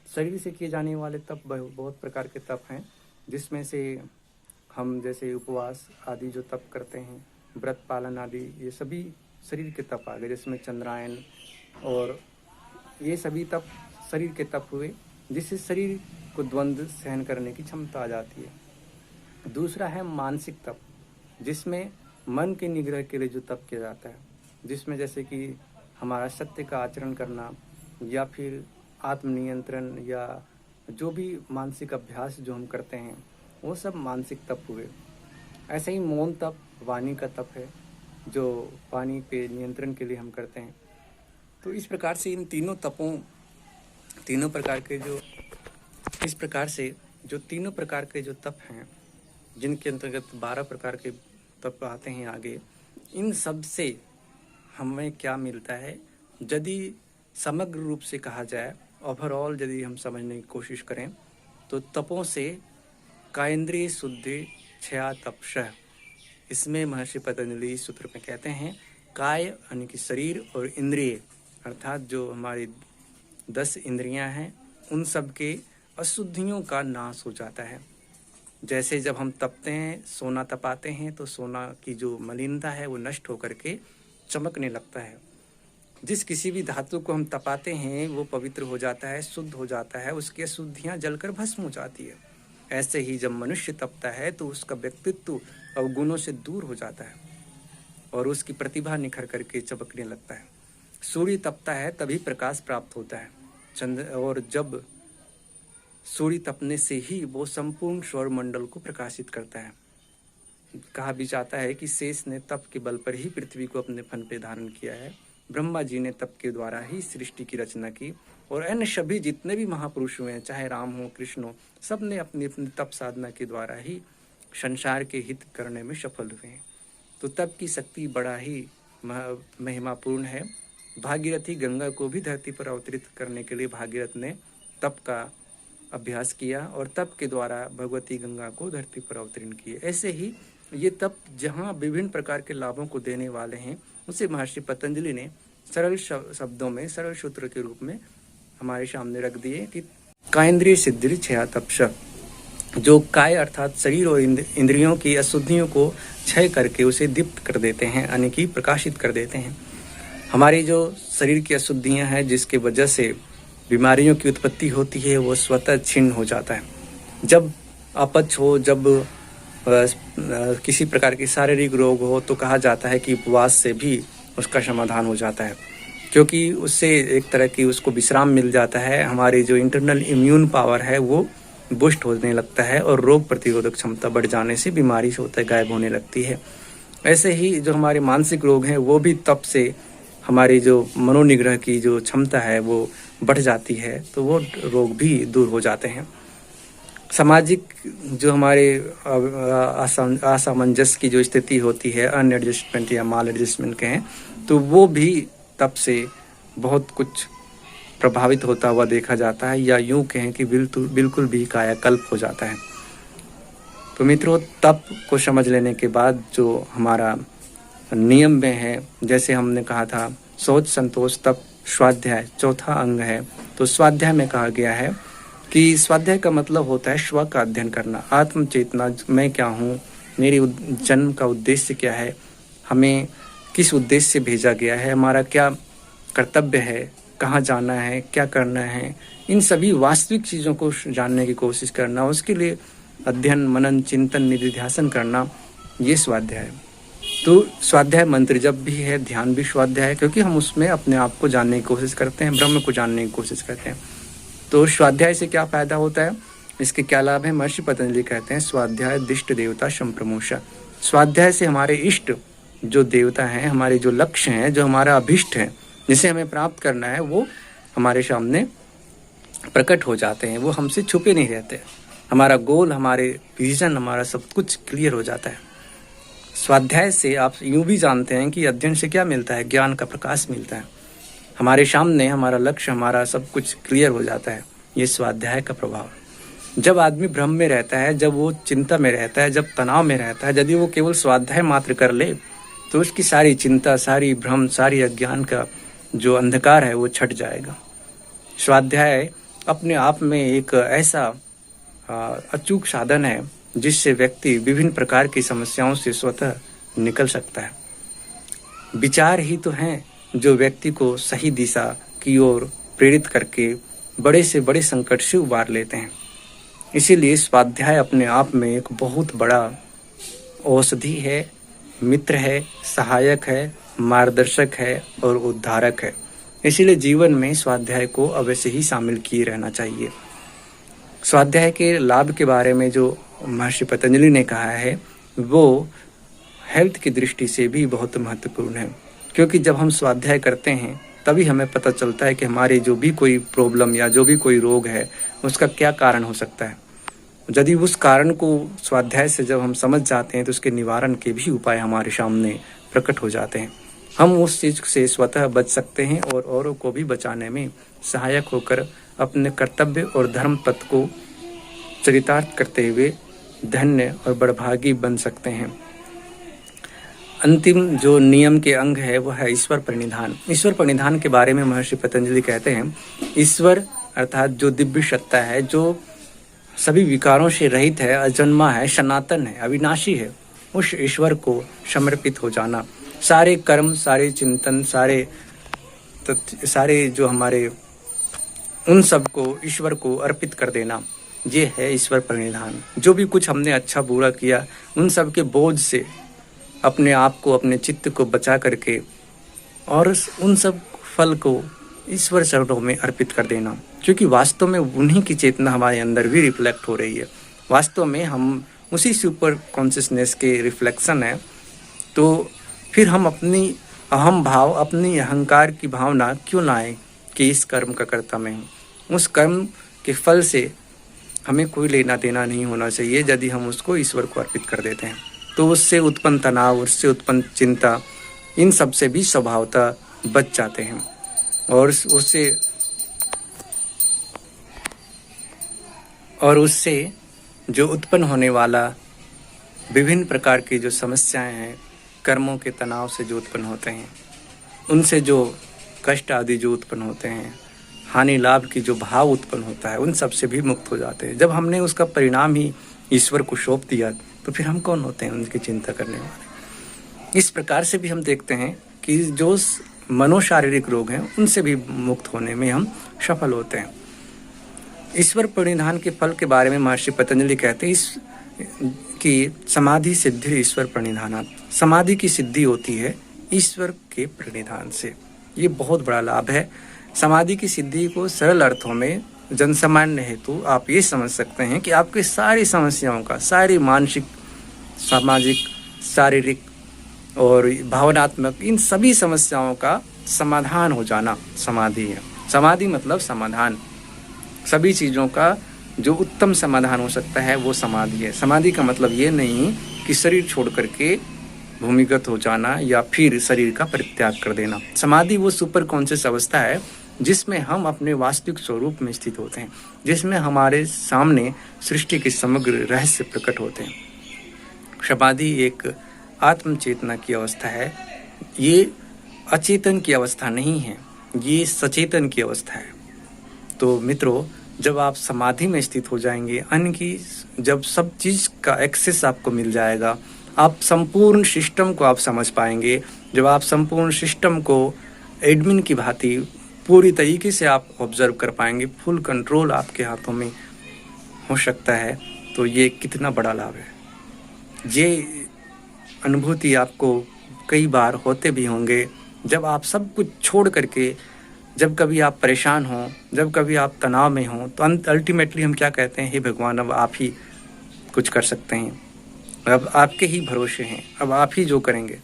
शरीर से किए जाने वाले तप बहुत प्रकार के तप हैं, जिसमें से हम जैसे उपवास आदि जो तप करते हैं, व्रत पालन आदि, ये सभी शरीर के तप आ गए, जिसमें चंद्रायन और ये सभी तप शरीर के तप हुए, जिससे शरीर को द्वंद्व सहन करने की क्षमता आ जाती है। दूसरा है मानसिक तप, जिसमें मन के निग्रह के लिए जो तप किया जाता है, जिसमें जैसे कि हमारा सत्य का आचरण करना या फिर आत्मनियंत्रण या जो भी मानसिक अभ्यास जो हम करते हैं, वो सब मानसिक तप हुए। ऐसे ही मौन तप वाणी का तप है, जो वाणी पे नियंत्रण के लिए हम करते हैं। तो इस प्रकार से इन तीनों तपों, तीनों प्रकार के जो इस प्रकार से जो तीनों प्रकार के जो तप हैं, जिनके अंतर्गत 12 प्रकार के तप आते हैं आगे, इन सब से हमें क्या मिलता है? यदि समग्र रूप से कहा जाए, ओवरऑल यदि हम समझने की कोशिश करें, तो तपों से कायेंद्रिय शुद्धि क्षया तपशः, इसमें महर्षि पतंजलि सूत्र में कहते हैं काय यानी कि शरीर और इंद्रिय अर्थात जो हमारी 10 इंद्रियां हैं, उन सब के अशुद्धियों का नाश हो जाता है। जैसे जब हम तपते हैं, सोना तपाते हैं, तो सोना की जो मलिनता है वो नष्ट होकर के चमकने लगता है। जिस किसी भी धातु को हम तपाते हैं वो पवित्र हो जाता है, शुद्ध हो जाता है, उसकी अशुद्धियां जलकर भस्म हो जाती है। ऐसे ही जब मनुष्य तपता है तो उसका व्यक्तित्व अवगुणों से दूर हो जाता है और उसकी प्रतिभा निखर करके चमकने लगता है। सूर्य तपता है तभी प्रकाश प्राप्त होता है, और जब सूर्य तपने से ही वो संपूर्ण सौर मंडल को प्रकाशित करता है। कहा भी जाता है कि शेष ने तप के बल पर ही पृथ्वी को अपने फन पे धारण किया है। ब्रह्मा जी ने तप के द्वारा ही सृष्टि की रचना की, और अन्य सभी जितने भी महापुरुष हुए हैं, चाहे राम हो, कृष्ण हो, सब ने अपनी अपनी तप साधना के द्वारा ही संसार के हित करने में सफल हुए हैं। तो तप की शक्ति बड़ा ही महिमापूर्ण है। भागीरथी गंगा को भी धरती पर अवतरित करने के लिए भागीरथ ने तप का अभ्यास किया और तप के द्वारा भगवती गंगा को धरती पर अवतरण किए। ऐसे ही ये तप जहाँ विभिन्न प्रकार के लाभों को देने वाले हैं, उसे महर्षि पतंजलि ने सरल शब्दों में, सरल सूत्र के रूप में हमारे सामने रख दिए कि कायेंद्रिय सिद्धि क्षया तपशः, जो काय अर्थात शरीर और इंद्रियों की अशुद्धियों को क्षय करके उसे दीप्त कर देते हैं, यानी कि प्रकाशित कर देते हैं। हमारी जो शरीर की अशुद्धियां हैं, जिसके वजह से बीमारियों की उत्पत्ति होती है, वो स्वतः छिन्न हो जाता है। जब अपच हो, जब किसी प्रकार की शारीरिक रोग हो, तो कहा जाता है कि उपवास से भी उसका समाधान हो जाता है, क्योंकि उससे एक तरह की उसको विश्राम मिल जाता है, हमारी जो इंटरनल इम्यून पावर है वो बूस्ट होने लगता है और रोग प्रतिरोधक क्षमता बढ़ जाने से बीमारी से होता है गायब होने लगती है। ऐसे ही जो हमारे मानसिक रोग हैं वो भी तप से हमारी जो मनोनिग्रह की जो क्षमता है वो बढ़ जाती है, तो वो रोग भी दूर हो जाते हैं। सामाजिक जो हमारे असामंजस्य की जो स्थिति होती है, अनएडजस्टमेंट या माल एडजस्टमेंट कहें, तो वो भी तप से बहुत कुछ प्रभावित होता हुआ देखा जाता है, या यूं कहें कि बिल्कुल भी कायाकल्प हो जाता है। तो मित्रों, तप को समझ लेने के बाद जो हमारा नियम में है, जैसे हमने कहा था शौच संतोष तप स्वाध्याय चौथा अंग है, तो स्वाध्याय में कहा गया है कि स्वाध्याय का मतलब होता है स्व का अध्ययन करना, आत्म चेतना, मैं क्या हूँ, मेरी जन्म का उद्देश्य क्या है, हमें किस उद्देश्य से भेजा गया है, हमारा क्या कर्तव्य है, कहाँ जाना है, क्या करना है, इन सभी वास्तविक चीज़ों को जानने की कोशिश करना, उसके लिए अध्ययन मनन चिंतन निधिध्यासन करना, ये स्वाध्याय है। तो स्वाध्याय मंत्र जब भी है, ध्यान भी स्वाध्याय है, क्योंकि हम उसमें अपने आप को जानने की कोशिश करते हैं, ब्रह्म को जानने की कोशिश करते हैं। तो स्वाध्याय से क्या फायदा होता है, इसके क्या लाभ है? महर्षि पतंजलि कहते हैं स्वाध्याय दिष्ट देवता संप्रमोषा। स्वाध्याय से हमारे इष्ट जो देवता हैं, हमारे जो लक्ष्य हैं, जो हमारा अभिष्ट है, जिसे हमें प्राप्त करना है, वो हमारे सामने प्रकट हो जाते हैं, वो हमसे छुपे नहीं रहते। हमारा गोल, हमारे विजन, हमारा सब कुछ क्लियर हो जाता है। स्वाध्याय से आप यूं भी जानते हैं कि अध्ययन से क्या मिलता है, ज्ञान का प्रकाश मिलता है, हमारे सामने हमारा लक्ष्य, हमारा सब कुछ क्लियर हो जाता है। ये स्वाध्याय का प्रभाव। जब आदमी भ्रम में रहता है, जब वो चिंता में रहता है, जब तनाव में रहता है, यदि वो केवल स्वाध्याय मात्र कर ले तो उसकी सारी चिंता, सारी भ्रम, सारी अज्ञान का जो अंधकार है वो छट जाएगा। स्वाध्याय अपने आप में एक ऐसा अचूक साधन है जिससे व्यक्ति विभिन्न प्रकार की समस्याओं से स्वतः निकल सकता है। विचार ही तो हैं जो व्यक्ति को सही दिशा की ओर प्रेरित करके बड़े से बड़े संकट से उबार लेते हैं। इसीलिए स्वाध्याय अपने आप में एक बहुत बड़ा औषधि है, मित्र है, सहायक है, मार्गदर्शक है और उद्धारक है। इसीलिए जीवन में स्वाध्याय को अवश्य ही शामिल किए रहना चाहिए। स्वाध्याय के लाभ के बारे में जो महर्षि पतंजलि ने कहा है वो हेल्थ की दृष्टि से भी बहुत महत्वपूर्ण है, क्योंकि जब हम स्वाध्याय करते हैं तभी हमें पता चलता है कि हमारी जो भी कोई प्रॉब्लम या जो भी कोई रोग है उसका क्या कारण हो सकता है। यदि उस कारण को स्वाध्याय से जब हम समझ जाते हैं तो उसके निवारण के भी उपाय हमारे सामने प्रकट हो जाते हैं। हम उस चीज़ से स्वतः बच सकते हैं और औरों को भी बचाने में सहायक होकर अपने कर्तव्य और धर्म तत्व को चरितार्थ करते हुए धन्य और बड़भागी बन सकते हैं। अंतिम जो नियम के अंग है वो है ईश्वर प्रणिधान। ईश्वर प्रणिधान के बारे में महर्षि पतंजलि कहते हैं ईश्वर अर्थात जो दिव्य सत्ता है, जो सभी विकारों से रहित है, अजन्मा है, सनातन है, अविनाशी है, उस ईश्वर को समर्पित हो जाना। सारे कर्म, सारे चिंतन, सारे जो हमारे उन सब को ईश्वर को अर्पित कर देना, ये है ईश्वर प्रणिधान। जो भी कुछ हमने अच्छा बुरा किया उन सब के बोझ से अपने आप को, अपने चित्त को बचा करके और उन सब फल को ईश्वर चरणों में अर्पित कर देना, क्योंकि वास्तव में उन्हीं की चेतना हमारे अंदर भी रिफ्लेक्ट हो रही है। वास्तव में हम उसी सुपर कॉन्शियसनेस के रिफ्लेक्शन है। तो फिर हम अपनी अहम भाव, अपनी अहंकार की भावना क्यों लाएं कि इस कर्म का कर्ता मैं हूँ। उस कर्म के फल से हमें कोई लेना देना नहीं होना चाहिए यदि हम उसको ईश्वर को अर्पित कर देते हैं। तो उससे उत्पन्न तनाव, उससे उत्पन्न चिंता, इन सब से भी स्वभावतः बच जाते हैं और उससे जो उत्पन्न होने वाला विभिन्न प्रकार की जो समस्याएं हैं, कर्मों के तनाव से जो उत्पन्न होते हैं, उनसे जो कष्ट आदि जो उत्पन्न होते हैं, हानि लाभ की जो भाव उत्पन्न होता है, उन सब से भी मुक्त हो जाते हैं। जब हमने उसका परिणाम ही ईश्वर को सौंप दिया तो फिर हम कौन होते हैं उनकी चिंता करने वाले। इस प्रकार से भी हम देखते हैं कि जो मनोशारीरिक रोग हैं उनसे भी मुक्त होने में हम सफल होते हैं। ईश्वर प्रणिधान के फल के बारे में महर्षि पतंजलि कहते हैं कि समाधि सिद्धि ईश्वर प्रणिधानात्। समाधि की सिद्धि होती है ईश्वर के प्रणिधान से। ये बहुत बड़ा लाभ है। समाधि की सिद्धि को सरल अर्थों में जनसामान्य हेतु आप ये समझ सकते हैं कि आपकी सारी समस्याओं का, सारी मानसिक, सामाजिक, शारीरिक और भावनात्मक, इन सभी समस्याओं का समाधान हो जाना समाधि है। समाधि मतलब समाधान। सभी चीज़ों का जो उत्तम समाधान हो सकता है वो समाधि है। समाधि का मतलब ये नहीं कि शरीर छोड़ करके भूमिगत हो जाना या फिर शरीर का परित्याग कर देना। समाधि वो सुपर कॉन्शियस अवस्था है जिसमें हम अपने वास्तविक स्वरूप में स्थित होते हैं, जिसमें हमारे सामने सृष्टि के समग्र रहस्य प्रकट होते हैं। समाधि एक आत्म चेतना की अवस्था है। ये अचेतन की अवस्था नहीं है, ये सचेतन की अवस्था है। तो मित्रों, जब आप समाधि में स्थित हो जाएंगे, अन्न की जब सब चीज़ का एक्सेस आपको मिल जाएगा, आप संपूर्ण सिस्टम को आप समझ पाएंगे। जब आप संपूर्ण सिस्टम को एडमिन की भांति पूरी तरीके से आप ऑब्जर्व कर पाएंगे, फुल कंट्रोल आपके हाथों में हो सकता है, तो ये कितना बड़ा लाभ है। ये अनुभूति आपको कई बार होते भी होंगे जब आप सब कुछ छोड़ करके, जब कभी आप परेशान हों, जब कभी आप तनाव में हों, तो अल्टीमेटली हम क्या कहते हैं, हे भगवान, अब आप ही कुछ कर सकते हैं, अब आपके ही भरोसे हैं, अब आप ही जो करेंगे।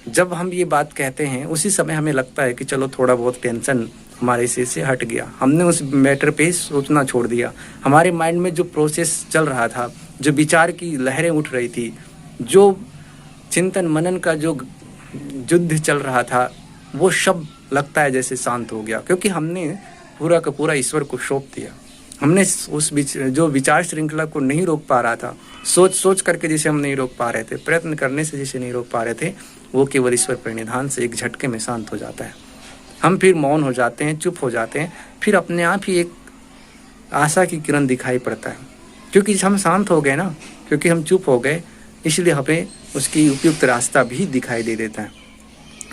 जब हम ये बात कहते हैं उसी समय हमें लगता है कि चलो थोड़ा बहुत टेंशन हमारे सिर से हट गया, हमने उस मैटर पे सोचना छोड़ दिया। हमारे माइंड में जो प्रोसेस चल रहा था, जो विचार की लहरें उठ रही थी, जो चिंतन मनन का जो युद्ध चल रहा था, वो सब लगता है जैसे शांत हो गया, क्योंकि हमने पूरा का पूरा ईश्वर को सौंप दिया। हमने उस जो विचार श्रृंखला को नहीं रोक पा रहा था, सोच करके जिसे हम नहीं रोक पा रहे थे, प्रयत्न करने से जिसे नहीं रोक पा रहे थे, वो केवल ईश्वर प्रणिधान से एक झटके में शांत हो जाता है। हम फिर मौन हो जाते हैं, चुप हो जाते हैं, फिर अपने आप ही एक आशा की किरण दिखाई पड़ता है, क्योंकि हम शांत हो गए ना, क्योंकि हम चुप हो गए, इसलिए हमें उसकी उपयुक्त रास्ता भी दिखाई दे देता है।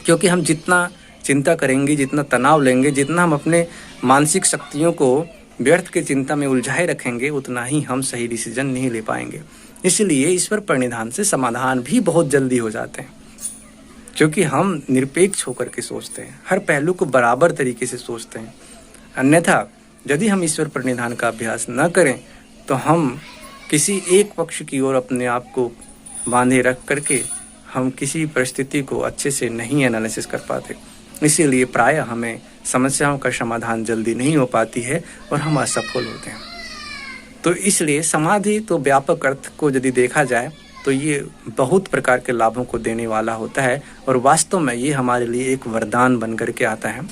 क्योंकि हम जितना चिंता करेंगे, जितना तनाव लेंगे, जितना हम अपने मानसिक शक्तियों को व्यर्थ की चिंता में उलझाए रखेंगे, उतना ही हम सही डिसीजन नहीं ले पाएंगे। इसलिए ईश्वर प्रणिधान से समाधान भी बहुत जल्दी हो जाते हैं, क्योंकि हम निरपेक्ष होकर के सोचते हैं, हर पहलू को बराबर तरीके से सोचते हैं। अन्यथा यदि हम ईश्वर प्रणिधान का अभ्यास न करें तो हम किसी एक पक्ष की ओर अपने आप को बांधे रख करके हम किसी परिस्थिति को अच्छे से नहीं एनालिसिस कर पाते। इसीलिए प्रायः हमें समस्याओं का समाधान जल्दी नहीं हो पाती है और हम असफल होते हैं। तो इसलिए समाधि तो व्यापक अर्थ को यदि देखा जाए तो ये बहुत प्रकार के लाभों को देने वाला होता है, और वास्तव में ये हमारे लिए एक वरदान बन करके आता है।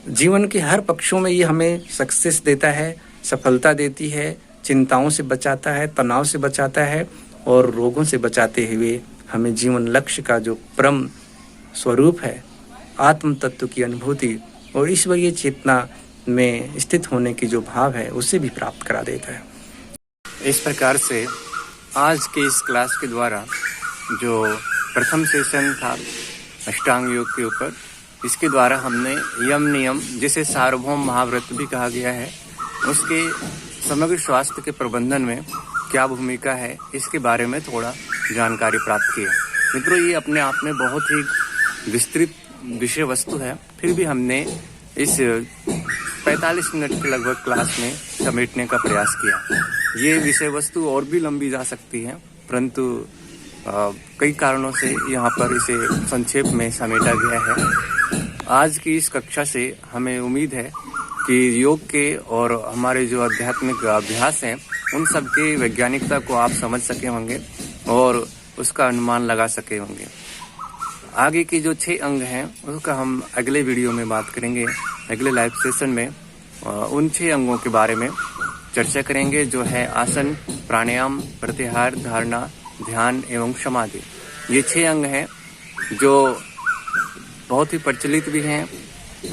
जीवन के हर पक्षों में ये हमें सक्सेस देता है, सफलता देती है, चिंताओं से बचाता है, तनाव से बचाता है, और रोगों से बचाते हुए हमें जीवन लक्ष्य का जो परम स्वरूप है, आत्म तत्व की अनुभूति और ईश्वरीय चेतना में स्थित होने की जो भाव है, उसे भी प्राप्त करा देता है। इस प्रकार से आज के इस क्लास के द्वारा जो प्रथम सेशन था अष्टांग योग के ऊपर, इसके द्वारा हमने यम नियम, जिसे सार्वभौम महाव्रत भी कहा गया है, उसके समग्र स्वास्थ्य के प्रबंधन में क्या भूमिका है, इसके बारे में थोड़ा जानकारी प्राप्त की है। मित्रों, ये अपने आप में बहुत ही विस्तृत विषय वस्तु है, फिर भी हमने इस 45 मिनट के लगभग क्लास में समेटने का प्रयास किया। ये विषय वस्तु और भी लंबी जा सकती है, परंतु कई कारणों से यहाँ पर इसे संक्षेप में समेटा गया है। आज की इस कक्षा से हमें उम्मीद है कि योग के और हमारे जो आध्यात्मिक अभ्यास हैं, उन सब के वैज्ञानिकता को आप समझ सके होंगे और उसका अनुमान लगा सके होंगे। आगे की जो 6 अंग हैं उसका हम अगले वीडियो में बात करेंगे, अगले लाइव सेशन में उन 6 अंगों के बारे में चर्चा करेंगे, जो है आसन, प्राणायाम, प्रत्याहार, धारणा, ध्यान एवं समाधि। ये 6 अंग हैं जो बहुत ही प्रचलित भी हैं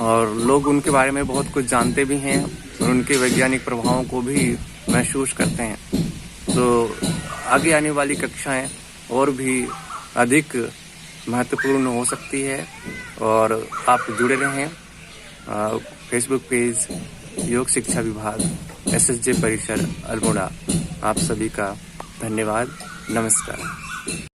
और लोग उनके बारे में बहुत कुछ जानते भी हैं और उनके वैज्ञानिक प्रभावों को भी महसूस करते हैं। तो आगे आने वाली कक्षाएं और भी अधिक महत्वपूर्ण हो सकती है और आप जुड़े रहें। फेसबुक पेज योग शिक्षा विभाग SSJ परिसर अल्मोड़ा। आप सभी का धन्यवाद। नमस्कार।